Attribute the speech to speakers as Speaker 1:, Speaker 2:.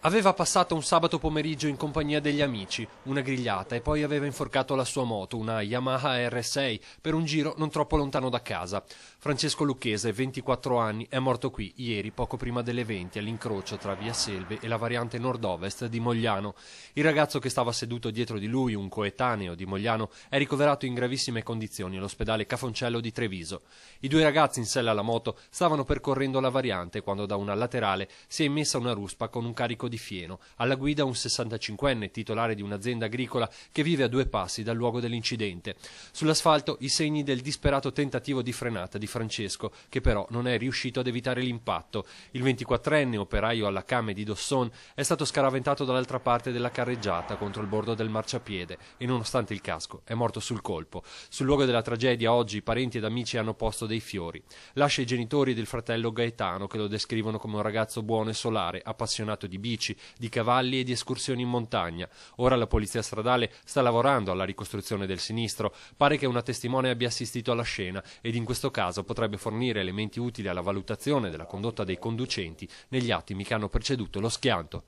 Speaker 1: Aveva passato un sabato pomeriggio in compagnia degli amici, una grigliata, e poi aveva inforcato la sua moto, una Yamaha R6, per un giro non troppo lontano da casa. Francesco Lucchese, 24 anni, è morto qui ieri, poco prima delle 20, all'incrocio tra Via Selve e la variante nord-ovest di Mogliano. Il ragazzo che stava seduto dietro di lui, un coetaneo di Mogliano, è ricoverato in gravissime condizioni all'ospedale Cafoncello di Treviso. I due ragazzi in sella alla moto stavano percorrendo la variante quando da una laterale si è immessa una ruspa con un carico di fieno, alla guida un 65enne titolare di un'azienda agricola che vive a 2 passi dal luogo dell'incidente. Sull'asfalto i segni del disperato tentativo di frenata di Francesco, che però non è riuscito ad evitare l'impatto. Il 24enne, operaio alla Came di Dosson, è stato scaraventato dall'altra parte della carreggiata contro il bordo del marciapiede e, nonostante il casco, è morto sul colpo. Sul luogo della tragedia oggi parenti ed amici hanno posto dei fiori. Lascia i genitori del fratello Gaetano, che lo descrivono come un ragazzo buono e solare, appassionato di bici, di cavalli e di escursioni in montagna. Ora la polizia stradale sta lavorando alla ricostruzione del sinistro. Pare che una testimone abbia assistito alla scena ed in questo caso potrebbe fornire elementi utili alla valutazione della condotta dei conducenti negli attimi che hanno preceduto lo schianto.